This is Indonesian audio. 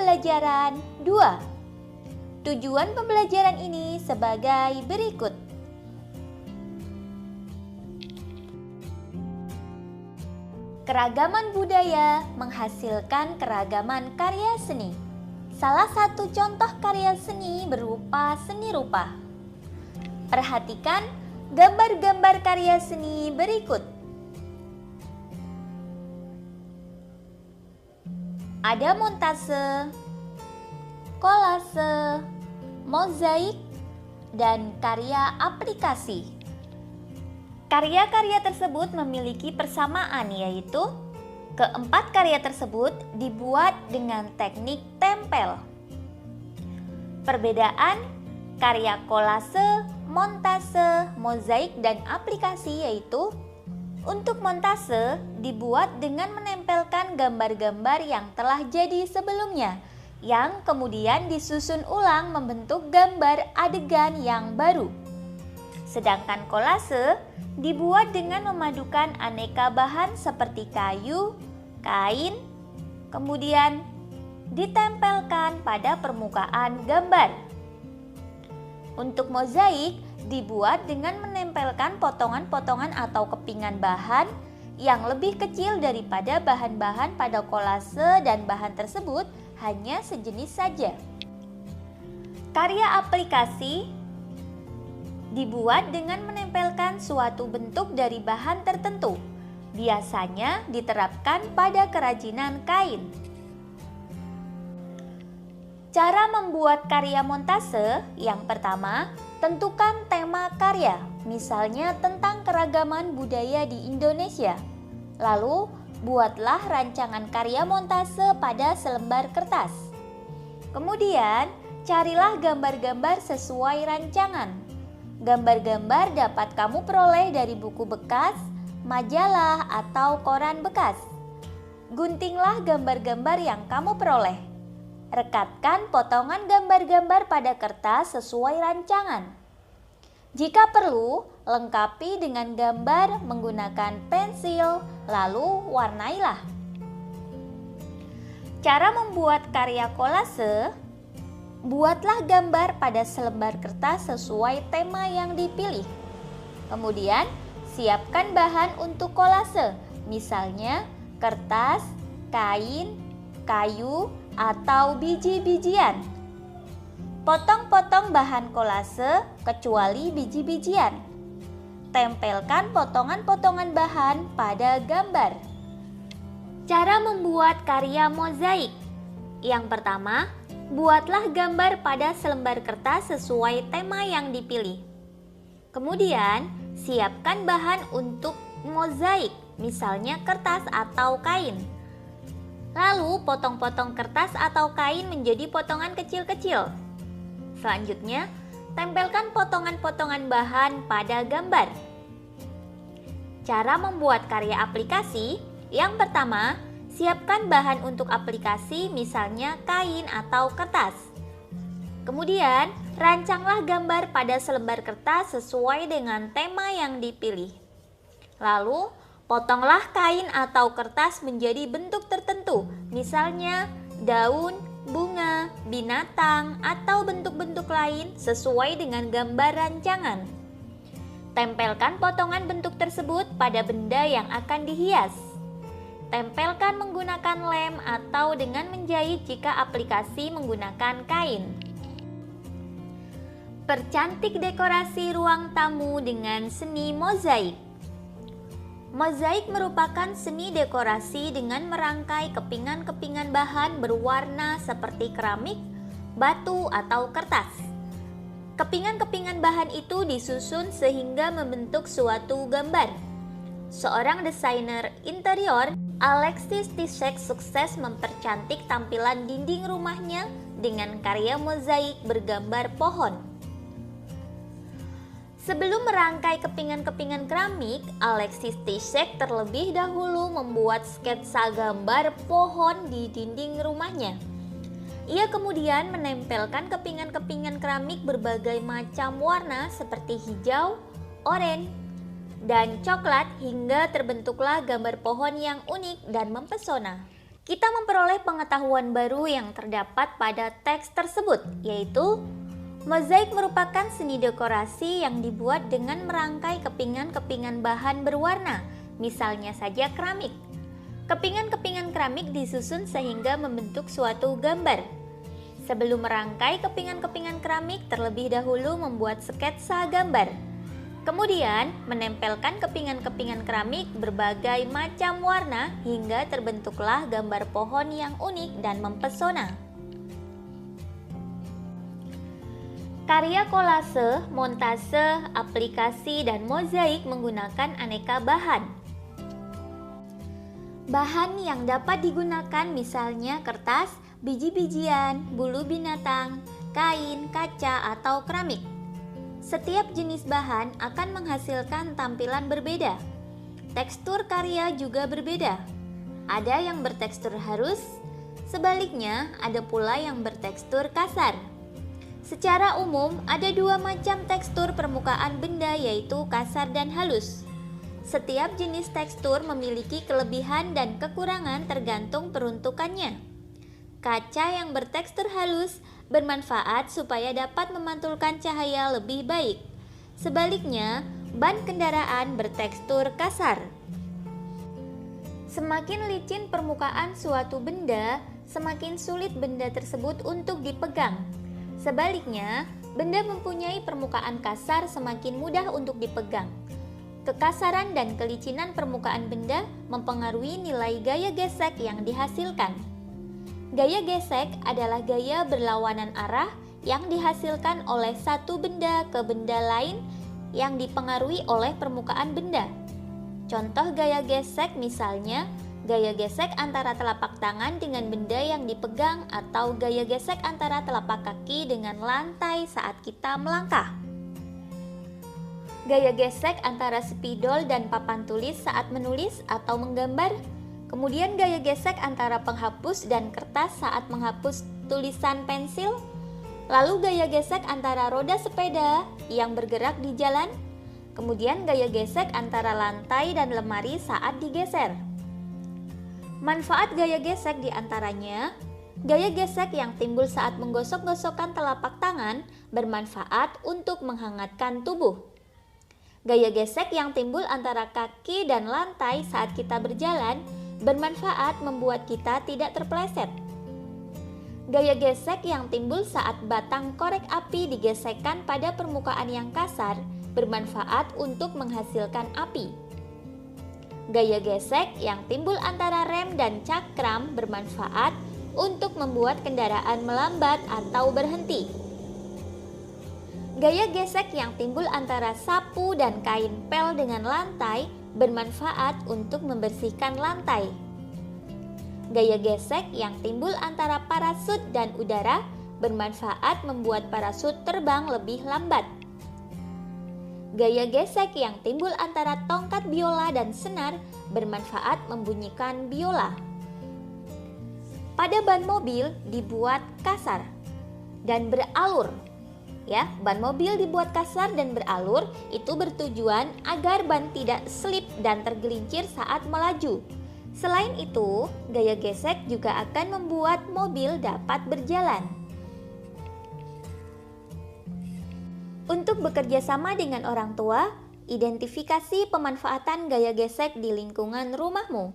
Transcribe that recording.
pembelajaran 2. Tujuan pembelajaran ini sebagai berikut. Keragaman budaya menghasilkan keragaman karya seni. Salah satu contoh karya seni berupa seni rupa. Perhatikan gambar-gambar karya seni berikut. Ada montase, kolase, mozaik, dan karya aplikasi. Karya-karya tersebut memiliki persamaan, yaitu keempat karya tersebut dibuat dengan teknik tempel. Perbedaan karya kolase, montase, mozaik, dan aplikasi yaitu untuk montase dibuat dengan menempelkan gambar-gambar yang telah jadi sebelumnya, yang kemudian disusun ulang membentuk gambar adegan yang baru. Sedangkan kolase dibuat dengan memadukan aneka bahan seperti kayu, kain, kemudian ditempelkan pada permukaan gambar. Untuk mozaik dibuat dengan menempelkan potongan-potongan atau kepingan bahan yang lebih kecil daripada bahan-bahan pada kolase dan bahan tersebut hanya sejenis saja. Karya aplikasi dibuat dengan menempelkan suatu bentuk dari bahan tertentu, biasanya diterapkan pada kerajinan kain. Cara membuat karya montase, yang pertama, tentukan tema karya, misalnya tentang keragaman budaya di Indonesia. Lalu, buatlah rancangan karya montase pada selembar kertas. Kemudian, carilah gambar-gambar sesuai rancangan. Gambar-gambar dapat kamu peroleh dari buku bekas, majalah, atau koran bekas. Guntinglah gambar-gambar yang kamu peroleh. Rekatkan potongan gambar-gambar pada kertas sesuai rancangan. Jika perlu, lengkapi dengan gambar menggunakan pensil, lalu warnailah. Cara membuat karya kolase. Buatlah gambar pada selembar kertas sesuai tema yang dipilih. Kemudian, siapkan bahan untuk kolase, misalnya kertas, kain, kayu, atau biji-bijian. Potong-potong bahan kolase kecuali biji-bijian. Tempelkan potongan-potongan bahan pada gambar. Cara membuat karya mozaik. Yang pertama, buatlah gambar pada selembar kertas sesuai tema yang dipilih. Kemudian, siapkan bahan untuk mozaik, misalnya kertas atau kain. Lalu, potong-potong kertas atau kain menjadi potongan kecil-kecil. Selanjutnya, tempelkan potongan-potongan bahan pada gambar. Cara membuat karya aplikasi. Yang pertama, siapkan bahan untuk aplikasi, misalnya kain atau kertas. Kemudian, rancanglah gambar pada selembar kertas sesuai dengan tema yang dipilih. Lalu, potonglah kain atau kertas menjadi bentuk tertentu, misalnya daun, bunga, binatang, atau bentuk-bentuk lain sesuai dengan gambar rancangan. Tempelkan potongan bentuk tersebut pada benda yang akan dihias. Tempelkan menggunakan lem atau dengan menjahit jika aplikasi menggunakan kain. Percantik dekorasi ruang tamu dengan seni mozaik. Mozaik merupakan seni dekorasi dengan merangkai kepingan-kepingan bahan berwarna seperti keramik, batu, atau kertas. Kepingan-kepingan bahan itu disusun sehingga membentuk suatu gambar. Seorang desainer interior, Alexis Tisek, sukses mempercantik tampilan dinding rumahnya dengan karya mozaik bergambar pohon. Sebelum merangkai kepingan-kepingan keramik, Alexis Tisek terlebih dahulu membuat sketsa gambar pohon di dinding rumahnya. Ia kemudian menempelkan kepingan-kepingan keramik berbagai macam warna seperti hijau, oranye, dan coklat hingga terbentuklah gambar pohon yang unik dan mempesona. kita memperoleh pengetahuan baru yang terdapat pada teks tersebut, yaitu mozaik merupakan seni dekorasi yang dibuat dengan merangkai kepingan-kepingan bahan berwarna, misalnya saja keramik. Kepingan-kepingan keramik disusun sehingga membentuk suatu gambar. Sebelum merangkai kepingan-kepingan keramik, terlebih dahulu membuat sketsa gambar. Kemudian, menempelkan kepingan-kepingan keramik berbagai macam warna hingga terbentuklah gambar pohon yang unik dan mempesona. Karya kolase, montase, aplikasi, dan mozaik menggunakan aneka bahan. Bahan yang dapat digunakan misalnya kertas, biji-bijian, bulu binatang, kain, kaca, atau keramik. Setiap jenis bahan akan menghasilkan tampilan berbeda. Tekstur karya juga berbeda. Ada yang bertekstur halus, sebaliknya ada pula yang bertekstur kasar. Secara umum, ada dua macam tekstur permukaan benda, yaitu kasar dan halus. Setiap jenis tekstur memiliki kelebihan dan kekurangan tergantung peruntukannya. Kaca yang bertekstur halus bermanfaat supaya dapat memantulkan cahaya lebih baik. Sebaliknya, ban kendaraan bertekstur kasar. Semakin licin permukaan suatu benda, semakin sulit benda tersebut untuk dipegang. Sebaliknya, benda mempunyai permukaan kasar semakin mudah untuk dipegang. Kekasaran dan kelicinan permukaan benda mempengaruhi nilai gaya gesek yang dihasilkan. Gaya gesek adalah gaya berlawanan arah yang dihasilkan oleh satu benda ke benda lain yang dipengaruhi oleh permukaan benda. Contoh gaya gesek misalnya, gaya gesek antara telapak tangan dengan benda yang dipegang atau gaya gesek antara telapak kaki dengan lantai saat kita melangkah. Gaya gesek antara spidol dan papan tulis saat menulis atau menggambar. Kemudian gaya gesek antara penghapus dan kertas saat menghapus tulisan pensil. Lalu gaya gesek antara roda sepeda yang bergerak di jalan. Kemudian gaya gesek antara lantai dan lemari saat digeser. Manfaat gaya gesek diantaranya, gaya gesek yang timbul saat menggosok-gosokkan telapak tangan bermanfaat untuk menghangatkan tubuh. Gaya gesek yang timbul antara kaki dan lantai saat kita berjalan bermanfaat membuat kita tidak terpeleset. Gaya gesek yang timbul saat batang korek api digesekkan pada permukaan yang kasar bermanfaat untuk menghasilkan api. Gaya gesek yang timbul antara rem dan cakram bermanfaat untuk membuat kendaraan melambat atau berhenti. Gaya gesek yang timbul antara sapu dan kain pel dengan lantai bermanfaat untuk membersihkan lantai. Gaya gesek yang timbul antara parasut dan udara bermanfaat membuat parasut terbang lebih lambat. Gaya gesek yang timbul antara tongkat biola dan senar bermanfaat membunyikan biola. Pada ban mobil dibuat kasar dan beralur. Ya, ban mobil dibuat kasar dan beralur itu bertujuan agar ban tidak slip dan tergelincir saat melaju. Selain itu, gaya gesek juga akan membuat mobil dapat berjalan. Untuk bekerja sama dengan orang tua, identifikasi pemanfaatan gaya gesek di lingkungan rumahmu.